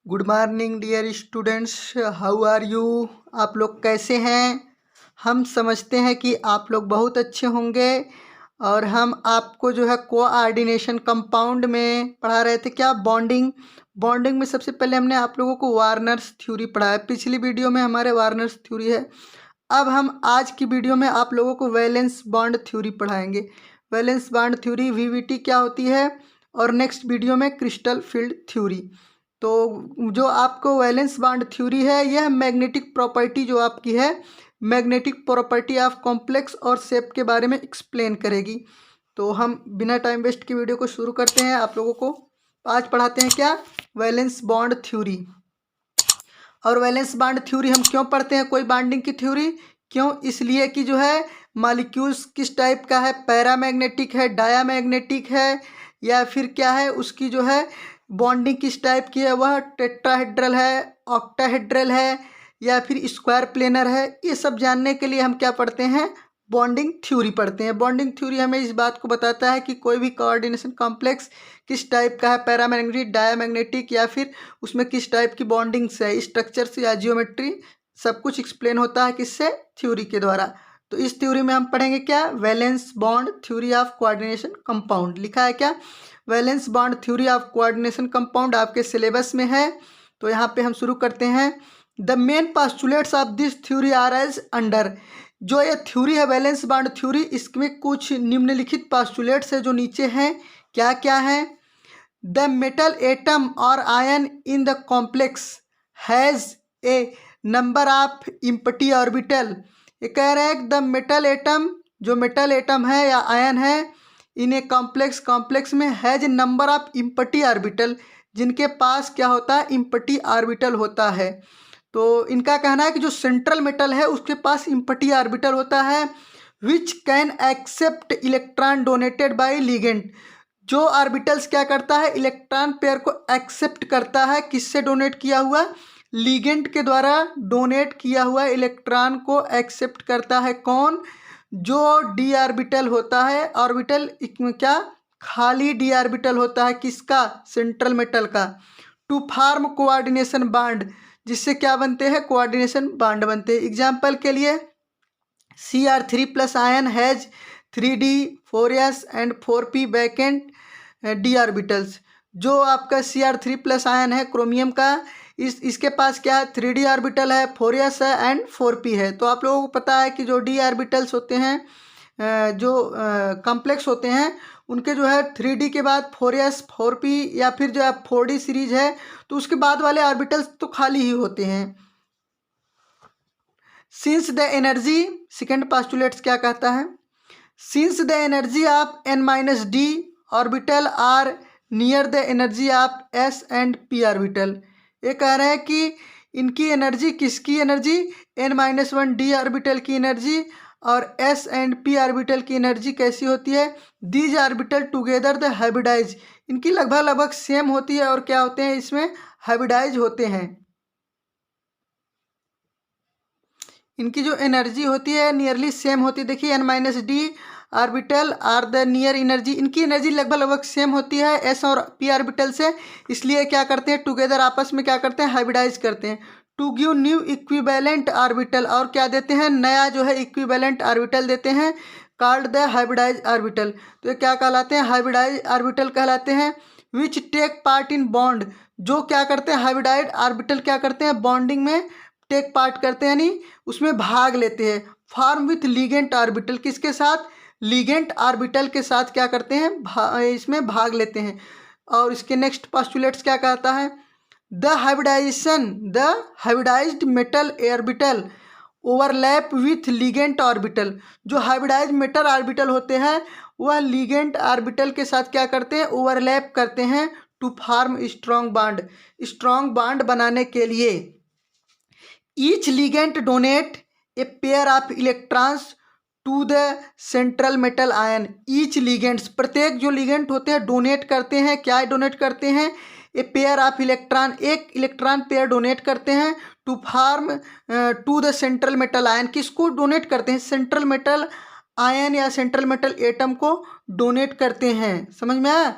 Good morning dear students, how are you. आप लोग कैसे हैं। हम समझते हैं कि आप लोग बहुत अच्छे होंगे। और हम आपको जो है कोऑर्डिनेशन कंपाउंड में पढ़ा रहे थे। क्या बॉन्डिंग में सबसे पहले हमने आप लोगों को वार्नर्स थ्योरी पढ़ा है। पिछली वीडियो में हमारे वार्नर्स थ्योरी है। अब हम आज की वीडियो में आप लोगों को वैलेंस बॉन्ड थ्योरी पढ़ाएंगे। वैलेंस बॉन्ड थ्योरी वीवीटी क्या होती है, और नेक्स्ट वीडियो में क्रिस्टल फील्ड थ्योरी। तो जो आपको वैलेंस बॉन्ड थ्योरी है, यह मैग्नेटिक प्रॉपर्टी जो आपकी है, मैग्नेटिक प्रॉपर्टी ऑफ कॉम्प्लेक्स और शेप के बारे में एक्सप्लेन करेगी। तो हम बिना टाइम वेस्ट की वीडियो को शुरू करते हैं। आप लोगों को आज पढ़ाते हैं क्या, वैलेंस बॉन्ड थ्योरी। और वैलेंस बॉन्ड थ्योरी हम क्यों पढ़ते हैं, कोई बॉन्डिंग की थ्योरी क्यों, इसलिए कि जो है मॉलिक्यूल्स किस टाइप का है, पैरामैग्नेटिक है, डायामैग्नेटिक है, या फिर क्या है, उसकी जो है बॉन्डिंग किस टाइप की है, वह टेट्राहेड्रल है, ऑक्टाहेड्रल है, या फिर स्क्वायर प्लेनर है। ये सब जानने के लिए हम क्या पढ़ते हैं, बॉन्डिंग थ्योरी पढ़ते हैं। बॉन्डिंग थ्योरी हमें इस बात को बताता है कि कोई भी कोऑर्डिनेशन कॉम्प्लेक्स किस टाइप का है, पैरामैग्नेटिक, डायामैग्नेटिक, या फिर उसमें किस टाइप की बॉन्डिंग्स है, स्ट्रक्चर्स या जियोमेट्री, सब कुछ एक्सप्लेन होता है किससे, थ्योरी के द्वारा। तो इस थ्योरी में हम पढ़ेंगे क्या, valence bond theory of coordination compound. लिखा है क्या, valence bond theory of coordination compound, आपके सिलेबस में है। तो यहाँ पे हम शुरू करते हैं। The main postulates of this theory are as under. जो ये थ्योरी है वैलेंस बॉन्ड थ्योरी, इसमें कुछ निम्नलिखित पास्टुलेट्स है जो नीचे हैं। क्या क्या है, द मेटल एटम और ion in the complex has a number of empty orbital. ये कह रहे हैं द मेटल एटम, जो मेटल एटम है या आयन है, इन ए कॉम्प्लेक्स में has number of empty orbital, जिनके पास क्या होता है, इम्पटी ऑर्बिटल होता है। तो इनका कहना है कि जो सेंट्रल मेटल है उसके पास इम्पटी ऑर्बिटल होता है, which can accept electron donated by ligand. जो ऑर्बिटल्स क्या करता है, इलेक्ट्रॉन पेयर को एक्सेप्ट करता है, किससे डोनेट किया हुआ, लिगेंड के द्वारा डोनेट किया हुआ इलेक्ट्रॉन को एक्सेप्ट करता है। कौन, जो डी ऑर्बिटल होता है, ऑर्बिटल क्या, खाली डी ऑर्बिटल होता है, किसका, सेंट्रल मेटल का। टू फार्म कोऑर्डिनेशन बॉन्ड, जिससे क्या बनते हैं, कोऑर्डिनेशन बॉन्ड बनते हैं। एग्जाम्पल के लिए Cr3+ ion has 3d4s and 4p vacant D orbitals. जो आपका Cr3+ आयन है क्रोमियम का, इसके पास क्या है, 3d ऑर्बिटल है, 4s है एंड 4p है। तो आप लोगों को पता है कि जो डी ऑर्बिटल्स होते हैं, जो कॉम्प्लेक्स होते हैं, उनके जो है 3d के बाद 4s 4p या फिर जो है 4d सीरीज है, तो उसके बाद वाले ऑर्बिटल्स तो खाली ही होते हैं। Since the energy, second postulates क्या कहता है, since the energy of n-d orbital are near the energy of s and p orbital. ये कह रहे हैं कि इनकी एनर्जी, किसकी एनर्जी, n-1d ऑर्बिटल की एनर्जी और s एंड p ऑर्बिटल की एनर्जी कैसी होती है, these orbital together the hybridize. इनकी लगभग सेम होती है, और क्या होते हैं, इसमें हाइब्रिडाइज होते हैं। इनकी जो एनर्जी होती है नियरली सेम होती है। देखिए n-d orbital are the near energy, इनकी एनर्जी लगभग सेम होती है s और p ऑर्बिटल से, इसलिए क्या करते हैं, टुगेदर आपस में क्या करते हैं, हाइब्रिडाइज करते हैं। To give new equivalent orbital, और क्या देते हैं, नया जो है इक्विवेलेंट ऑर्बिटल देते हैं, कॉल्ड द हाइब्रिडाइज ऑर्बिटल। तो ये क्या कहलाते हैं, हाइब्रिडाइज ऑर्बिटल कहलाते हैं। Which take part in bond, जो क्या करते हैं, हाइब्रिडाइज ऑर्बिटल क्या करते हैं, बॉन्डिंग में टेक पार्ट करते हैं, यानी उसमें भाग लेते हैं। फॉर्म विथ लिगेंट ऑर्बिटल, किसके साथ, लिगेंट ऑर्बिटल के साथ क्या करते हैं, इसमें भाग लेते हैं। और इसके नेक्स्ट पास्टुलेट्स क्या कहता है, the hybridized metal orbital overlap with ligand orbital. जो हाइब्रिडाइज मेटल ऑर्बिटल होते हैं वह लिगेंट ऑर्बिटल के साथ क्या करते हैं, ओवरलैप करते हैं, to form strong bond, strong bond बनाने के लिए। Each ligand donate a pair of electrons to the central metal ion. Each ligands, प्रत्येक जो लिगेंट होते हैं डोनेट करते हैं, क्या डोनेट करते हैं, ए पेयर ऑफ इलेक्ट्रॉन, एक इलेक्ट्रॉन पेयर डोनेट करते हैं, to form to the central metal ion. किसको डोनेट करते हैं, सेंट्रल मेटल आयन या सेंट्रल मेटल एटम को डोनेट करते हैं। समझ में आया।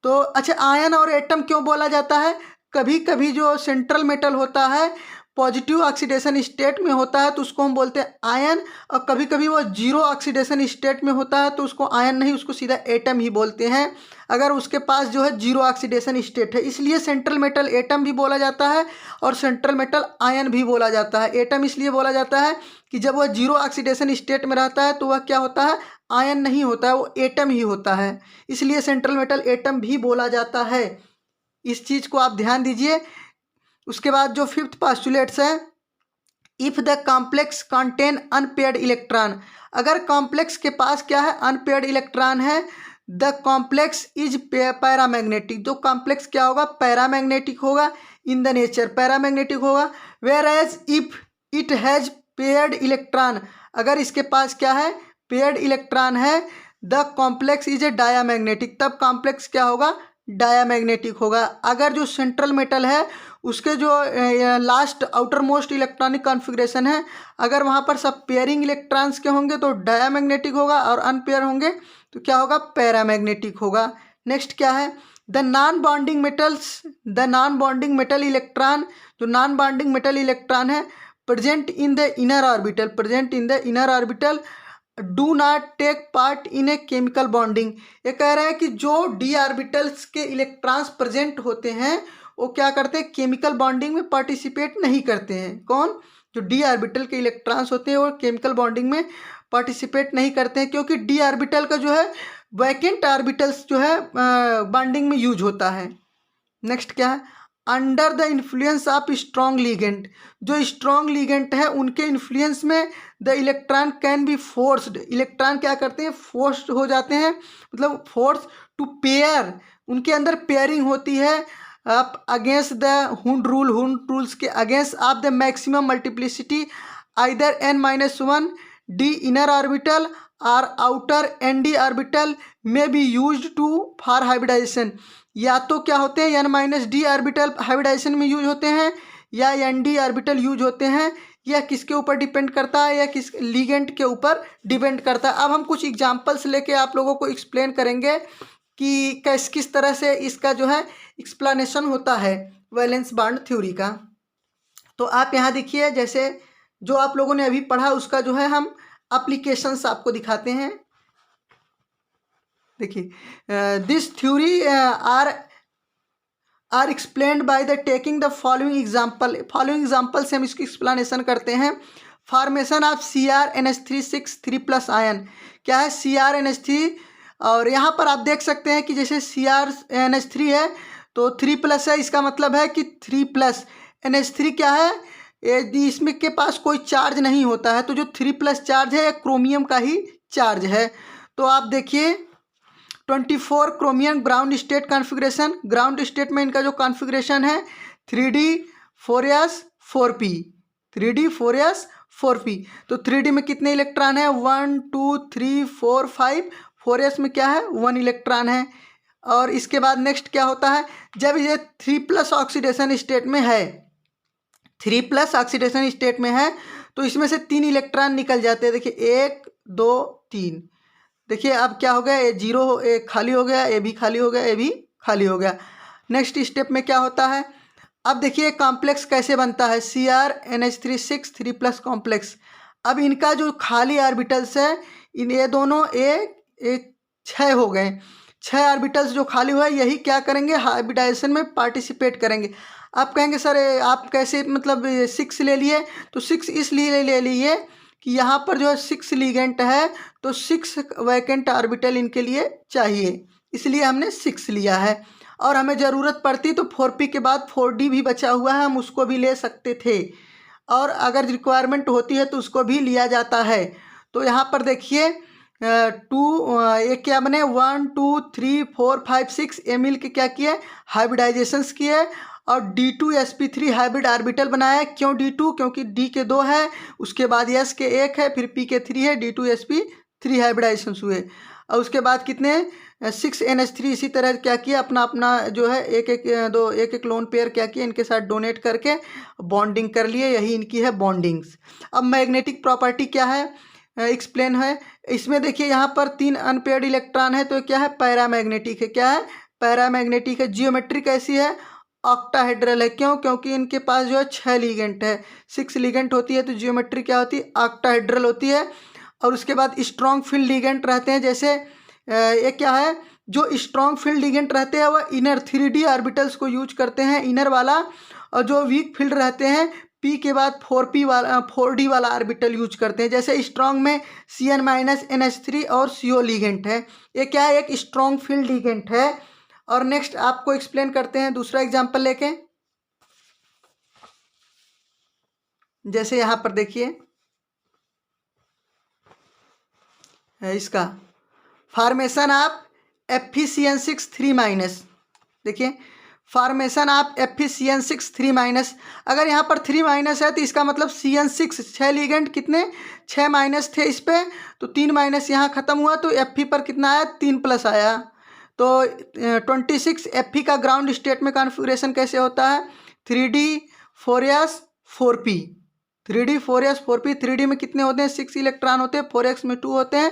तो अच्छा, आयन और एटम क्यों बोला जाता है, कभी कभी जो सेंट्रल मेटल होता है पॉजिटिव ऑक्सीडेशन स्टेट में होता है तो उसको हम बोलते हैं आयन, और कभी कभी वो जीरो ऑक्सीडेशन स्टेट में होता है तो उसको आयन नहीं, उसको सीधा एटम ही बोलते हैं, अगर उसके पास जो है जीरो ऑक्सीडेशन स्टेट है। इसलिए सेंट्रल मेटल एटम भी बोला जाता है और सेंट्रल मेटल आयन भी बोला जाता है। एटम इसलिए बोला जाता है कि जब वह जीरो ऑक्सीडेशन स्टेट में रहता है तो वह क्या होता है, आयन नहीं होता है, वो एटम ही होता है, इसलिए सेंट्रल मेटल एटम भी बोला जाता है। इस चीज़ को आप ध्यान दीजिए। उसके बाद जो फिफ्थ पोस्टुलेट्स है, if the complex contain unpaired electron, अगर कॉम्प्लेक्स के पास क्या है, अनपेयर्ड इलेक्ट्रॉन है, द कॉम्प्लेक्स इज पैरामैग्नेटिक, जो कॉम्प्लेक्स क्या होगा, पैरामैग्नेटिक होगा, इन द नेचर पैरामैग्नेटिक होगा। Whereas if it has paired electron, अगर इसके पास क्या है, पेयर्ड इलेक्ट्रॉन है, the complex is a diamagnetic, तब कॉम्प्लेक्स क्या होगा, डायामैग्नेटिक होगा। अगर जो सेंट्रल मेटल है उसके जो last outer most electronic configuration है, अगर वहाँ पर सब पेयरिंग इलेक्ट्रॉन्स के होंगे तो डायामैग्नेटिक होगा, और अनपेयर होंगे तो क्या होगा, पैरामैग्नेटिक होगा। नेक्स्ट क्या है, the non bonding metals, the non bonding metal electron, जो नॉन बॉन्डिंग मेटल इलेक्ट्रॉन है present in the inner orbital, present in the inner orbital do not take part in a chemical bonding. ये कह रहे हैं कि जो D orbitals के electrons present होते हैं वो क्या करते हैं, केमिकल बॉन्डिंग में पार्टिसिपेट नहीं करते हैं। कौन, जो डी ऑर्बिटल के इलेक्ट्रॉन्स होते हैं वो केमिकल बॉन्डिंग में पार्टिसिपेट नहीं करते हैं, क्योंकि डी ऑर्बिटल का जो है वैकेंट ऑर्बिटल्स जो है बॉन्डिंग में यूज होता है। नेक्स्ट क्या है, under the influence of strong ligand, जो स्ट्रॉन्ग लीगेंट है उनके इन्फ्लुएंस में the electron can be forced, electron क्या करते हैं, फोर्स्ड हो जाते हैं, मतलब फोर्स टू पेयर, उनके अंदर पेयरिंग होती है आप against the Hund rule, Hund rules के against of the maximum multiplicity either n-1 D inner orbital और आउटर nd ऑर्बिटल में be used to for hybridization, या तो क्या होते हैं n-d ऑर्बिटल हाइब्रिडाइजेशन में यूज होते हैं या nd ऑर्बिटल यूज होते हैं, यह किसके ऊपर डिपेंड करता है, या किस लीगेंट के ऊपर डिपेंड करता है। अब हम कुछ एग्जांपल्स लेके आप लोगों को एक्सप्लेन करेंगे कि किस तरह से इसका जो है एक्सप्लेनेशन होता है वैलेंस बॉन्ड थ्योरी का। तो आप यहाँ देखिए, जैसे जो आप लोगों ने अभी पढ़ा उसका जो है हम एप्लीकेशंस आपको दिखाते हैं। देखिए, this theory are explained by the taking the following example, following example से हम इसकी एक्सप्लेनेशन करते हैं। फॉर्मेशन ऑफ CrNH3 6 आयन, क्या है CrNH3, और यहाँ पर आप देख सकते हैं कि जैसे CrNH3 है तो 3+ है, इसका मतलब है कि 3+ NH3 क्या है, इसमें के पास कोई चार्ज नहीं होता है, तो जो 3+ चार्ज है क्रोमियम का ही चार्ज है। तो आप देखिए 24 chromium ground state configuration, ground state में इनका जो कॉन्फ़िगरेशन है 3D 4s 4p, 3D 4s 4p, तो 3D में कितने इलेक्ट्रॉन है, 1 2 3 4 5, 4s में क्या है 1 इलेक्ट्रॉन है। और इसके बाद नेक्स्ट क्या होता है, जब ये 3+ ऑक्सीडेशन स्टेट में है, 3+ ऑक्सीडेशन स्टेट में है तो इसमें से 3 इलेक्ट्रॉन निकल जाते हैं। देखिए 1 2 3, देखिए अब क्या हो गया, ये 0 एक खाली हो गया, ये भी खाली हो गया, ये भी खाली हो गया। नेक्स्ट स्टेप में क्या होता है, अब देखिए कॉम्प्लेक्स कैसे बनता है, CrNH3 6 3+ कॉम्प्लेक्स। अब इनका जो खाली ऑर्बिटल्स है, इन ये दोनों एक 6 हो गए, 6 ऑर्बिटल्स जो खाली हुआ है यही क्या करेंगे, हाइब्रिडाइजेशन में पार्टिसिपेट करेंगे। आप कहेंगे सर आप कैसे मतलब 6 ले लिए, तो 6 इसलिए ले लिए कि यहाँ पर जो है 6 लीगेंट है तो 6 वैकेंट ऑर्बिटल इनके लिए चाहिए, इसलिए हमने 6 लिया है। और हमें ज़रूरत पड़ती तो 4p के बाद 4d भी बचा हुआ है, हम उसको भी ले सकते थे, और अगर रिक्वायरमेंट होती है तो उसको भी लिया जाता है। तो यहाँ पर देखिए 2 ये क्या बने, 1 2 3 4 5 6 ये मिल के क्या किए, हाइब्रिडाइजेशंस किए, और D2sp3 हाइब्रिड ऑर्बिटल बनाया। क्यों D2, क्योंकि D के 2 है, उसके बाद S के 1 है, फिर P के 3 है, D2sp3 हाइब्रिडाइजेशंस हुए। और उसके बाद कितने 6NH3 इसी तरह क्या किया, अपना अपना जो है एक एक लोन पेयर क्या किया, इनके साथ डोनेट करके बॉन्डिंग कर लिए, यही इनकी है बॉन्डिंग्स। अब मैग्नेटिक प्रॉपर्टी क्या है एक्सप्लेन है इसमें। देखिए यहाँ पर 3 अनपेयर्ड इलेक्ट्रॉन है तो क्या है, पैरामैग्नेटिक है, क्या है, पैरामैग्नेटिक है। जियोमेट्री कैसी है, ऑक्टाहेड्रल है। क्यों? क्योंकि इनके पास जो है 6 लिगेंट है। 6 लिगेंट होती है तो जियोमेट्री क्या होती है? ऑक्टाहेड्रल होती है। और उसके बाद स्ट्रॉन्ग फील्ड लिगेंट रहते हैं, जैसे ये क्या है, जो स्ट्रॉन्ग फील्ड लिगेंट रहते हैं वह इनर 3D ऑर्बिटल्स को यूज करते हैं, इनर वाला। और जो वीक फील्ड रहते हैं पी के बाद 4p वाला 4D वाला ऑर्बिटल यूज करते हैं। जैसे स्ट्रॉन्ग में Cn-NH3 और CO लिगेंट है। ये क्या है? एक स्ट्रॉन्ग फील्ड लिगेंट है। और नेक्स्ट आपको एक्सप्लेन करते हैं दूसरा एग्जांपल लेके। जैसे यहाँ पर देखिए इसका फॉर्मेशन ऑफ FeCN6 3-। देखिए फॉर्मेशन ऑफ FeCN6 3-। अगर यहाँ पर 3- है तो इसका मतलब CN6 6 लिगेंड कितने 6- थे इस पे, तो 3- यहाँ ख़त्म हुआ तो Fe पर कितना आया 3+ आया। तो 26 Fe का ग्राउंड स्टेट में कॉन्फ़िगरेशन कैसे होता है? 3D 4s 4p। 3D 4s 4p। 3D में कितने होते हैं? 6 इलेक्ट्रॉन होते हैं। 4s में 2 होते हैं।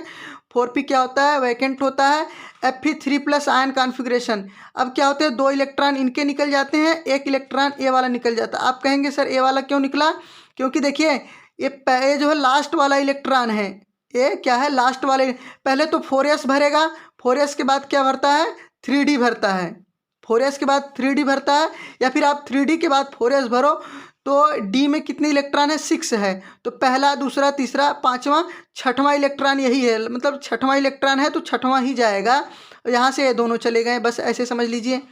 4p क्या होता है? वैकेंट होता है। Fe3+ ion configuration. अब क्या होते हैं? 2 इलेक्ट्रॉन इनके निकल जाते हैं, 1 इलेक्ट्रॉन ए वाला निकल जाता है। आप कहेंगे सर ए वाला क्यों निकला? क्योंकि देखिए ये जो है लास्ट वाला इलेक्ट्रॉन है। ये क्या है? लास्ट वाले। पहले तो 4s भरेगा, 4s के बाद क्या भरता है? 3D भरता है। 4s के बाद 3D भरता है, या फिर आप 3D के बाद 4s भरो तो D में कितने इलेक्ट्रॉन है? 6 है। तो पहला, दूसरा, तीसरा, पाँचवा, छठवां इलेक्ट्रॉन यही है, मतलब छठवां इलेक्ट्रॉन है तो छठवां ही जाएगा। यहाँ से ये दोनों चले गए, बस ऐसे समझ लीजिए।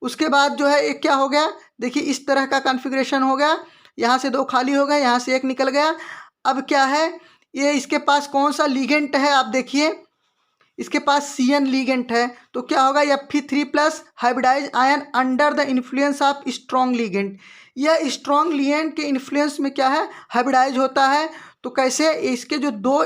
उसके बाद जो है एक क्या हो गया? देखिए इस तरह का कॉन्फ़िगरेशन हो गया। यहाँ से 2 खाली हो गए, यहाँ से 1 निकल गया। अब क्या है? ये इसके पास कौन सा लिगेंट है? आप देखिए इसके पास CN लिगेंट है, तो क्या होगा? Fe3+ hybridize ion under the influence of strong ligand. यह स्ट्रॉन्ग लिगेंट के इन्फ्लुएंस में क्या है? हाइब्रिडाइज होता है। तो कैसे? इसके जो 2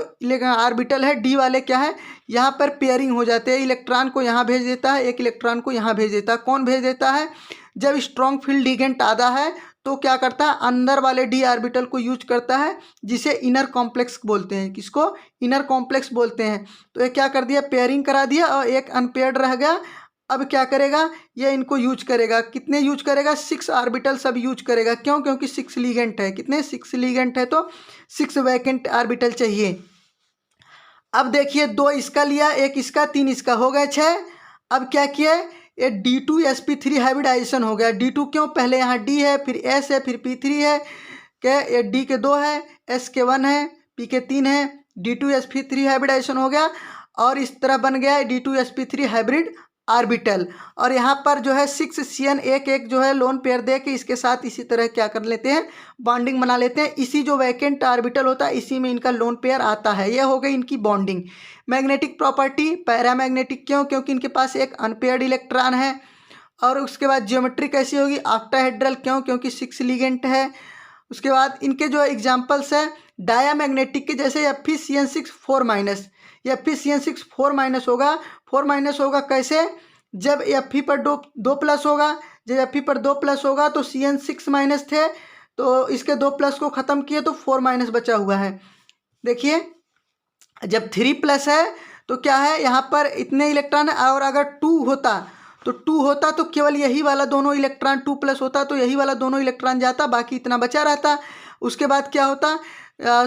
ऑर्बिटल है D वाले क्या है? यहाँ पर पेयरिंग हो जाते हैं। इलेक्ट्रॉन को यहाँ भेज देता है, एक इलेक्ट्रॉन को यहाँ भेज देता है। कौन भेज देता है? जब स्ट्रॉन्ग फील्ड लिगेंट आता है तो क्या करता है? अंदर वाले D ऑर्बिटल को यूज करता है, जिसे इनर कॉम्प्लेक्स बोलते हैं। किसको? इनर कॉम्प्लेक्स बोलते हैं। तो ये क्या कर दिया? पेयरिंग करा दिया और एक अनपेयर्ड रह गया। अब क्या करेगा? ये इनको यूज करेगा। कितने यूज करेगा? 6 ऑर्बिटल सब यूज करेगा। क्यों? क्योंकि 6 लिगेंट है। कितने? 6 लिगेंट है तो 6 वैकेंट ऑर्बिटल चाहिए। अब देखिए 2 इसका लिया, 1 इसका, 3 इसका, हो गए 6। अब क्या किया? ये D2sp3 हाइब्रिडाइजेशन हो गया। D2 क्यों? पहले यहाँ D है, फिर S है, फिर P3 है। क्या? ये D के 2 है, S के 1 है, P के 3 है। D2sp3 हाइब्रिडाइजेशन हो गया और इस तरह बन गया D2sp3 हाइब्रिड ऑर्बिटल। और यहाँ पर जो है 6 CN एक जो है लोन पेयर दे के इसके साथ इसी तरह क्या कर लेते हैं? बॉन्डिंग बना लेते हैं। इसी जो वैकेंट ऑर्बिटल होता है इसी में इनका लोन पेयर आता है। यह हो गई इनकी बॉन्डिंग। Magnetic property paramagnetic. क्यों? क्योंकि इनके पास एक अनपेयर्ड इलेक्ट्रॉन है। और उसके बाद ज्योमेट्री कैसी होगी? ऑक्टाहेड्रल। क्यों? क्योंकि 6 लिगेंट है। उसके बाद इनके जो एग्जाम्पल्स हैं डायामैग्नेटिक के, जैसे FeCN6 4-। ये FeCN6 4- होगा। 4- होगा कैसे? जब Fe पर 2+ होगा। जब Fe पर 2+ होगा तो CN 6- थे, तो इसके 2+ को ख़त्म किए तो 4- बचा हुआ है। देखिए जब 3+ है तो क्या है? यहाँ पर इतने इलेक्ट्रॉन, और अगर 2 होता तो केवल यही वाला दोनों इलेक्ट्रॉन 2+ होता तो यही वाला दोनों इलेक्ट्रॉन जाता, बाकी इतना बचा रहता। उसके बाद क्या होता?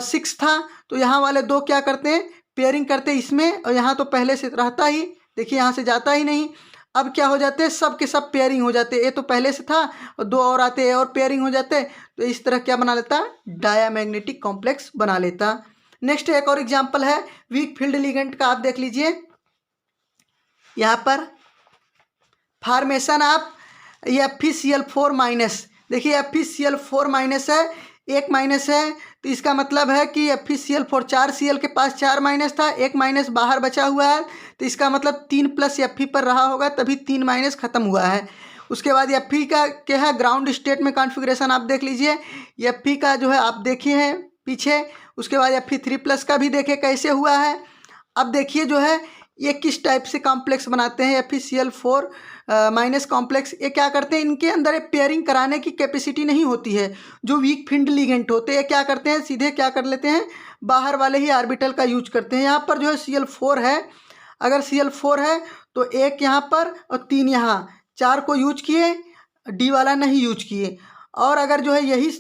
6 था तो यहाँ वाले 2 क्या करते हैं? पेयरिंग करते इसमें, और यहाँ तो पहले से रहता ही, देखिए यहाँ से जाता ही नहीं। अब क्या हो जाते हैं? सब के सब पेयरिंग हो जाते। ये तो पहले से था और 2 और आते और पेयरिंग हो जाते। तो इस तरह क्या बना लेता? डायामैग्नेटिक कॉम्प्लेक्स बना लेता। नेक्स्ट एक और एग्जाम्पल है वीक फील्ड लिगेंट का। आप देख लीजिए यहाँ पर फॉर्मेशन ऑफ FeCl4-। देखिए FeCl4- है, 1- है, तो इसका मतलब है कि FeCl4 4 Cl के पास 4- था, 1- बाहर बचा हुआ है, तो इसका मतलब 3+ Fe पर रहा होगा, तभी 3- ख़त्म हुआ है। उसके बाद Fe का क्या है? ग्राउंड स्टेट में कॉन्फ़िगरेशन आप देख लीजिए। Fe का जो है आप देखिए हैं पीछे। उसके बाद Fe3+ का भी देखे कैसे हुआ है। अब देखिए जो है ये किस टाइप से कॉम्प्लेक्स बनाते हैं FeCl4- कॉम्प्लेक्स। ये क्या करते हैं? इनके अंदर एक पेयरिंग कराने की कैपेसिटी नहीं होती है। जो वीक फील्ड लिगेंट होते हैं क्या करते हैं? सीधे क्या कर लेते हैं? बाहर वाले ही ऑर्बिटल का यूज करते हैं। यहाँ पर जो है Cl4 है, अगर Cl4 है तो 1 यहाँ पर और 3 यहाँ, 4 को यूज किए, डी वाला नहीं यूज किए। और अगर जो है यही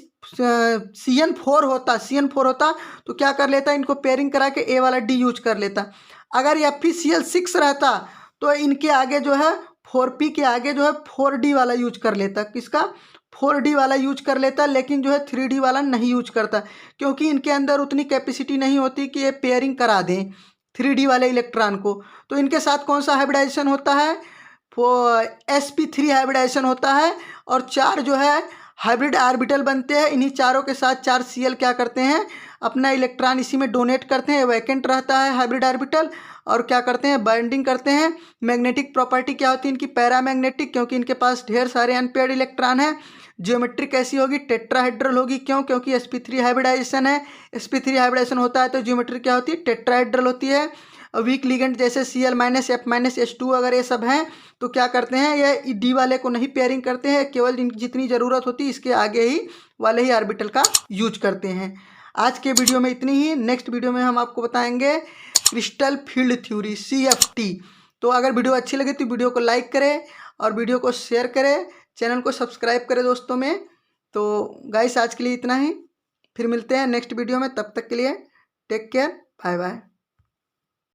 CN4 होता तो क्या कर लेता, इनको पेयरिंग करा के ए वाला डी यूज कर लेता। अगर FeCl6 रहता तो इनके आगे जो है 4p के आगे जो है 4d वाला यूज कर लेता। किसका? 4d वाला यूज कर लेता, लेकिन जो है 3d वाला नहीं यूज करता, क्योंकि इनके अंदर उतनी कैपेसिटी नहीं होती कि ये पेयरिंग करा दें 3d वाले इलेक्ट्रॉन को। तो इनके साथ कौन सा हाइब्रिडाइजेशन होता है? sp3 हाइब्रिडाइजेशन होता है, और 4 जो है हाइब्रिड ऑर्बिटल बनते हैं। इन्हीं चारों के साथ 4 Cl क्या करते हैं, अपना इलेक्ट्रॉन इसी में डोनेट करते हैं। वैकेंट रहता है हाइब्रिड ऑर्बिटल, और क्या करते हैं, बाइंडिंग करते हैं। मैग्नेटिक प्रॉपर्टी क्या होती है इनकी? पैरामैग्नेटिक, क्योंकि इनके पास ढेर सारे अनपेयर्ड इलेक्ट्रॉन हैं। ज्योमेट्री कैसी होगी? टेट्राहेड्रल होगी। क्यों? क्योंकि sp3 हाइब्रिडाइजेशन है। sp3 हाइब्रिडाइजेशन होता है तो ज्योमेट्री क्या होती है? टेट्राहेड्रल होती है। वीक लिगेंड जैसे Cl-F-H2 अगर ये सब हैं तो क्या करते हैं, ये डी वाले को नहीं पेयरिंग करते हैं, केवल जितनी ज़रूरत होती है इसके आगे ही वाले ही ऑर्बिटल का यूज करते हैं। आज के वीडियो में इतनी ही। नेक्स्ट वीडियो में हम आपको बताएंगे क्रिस्टल फील्ड थ्योरी CFT। तो अगर वीडियो अच्छी लगे तो वीडियो को लाइक करें और वीडियो को शेयर करें, चैनल को सब्सक्राइब करें दोस्तों में। तो गाइस आज के लिए इतना ही, फिर मिलते हैं नेक्स्ट वीडियो में। तब तक के लिए टेक केयर, बाय बाय।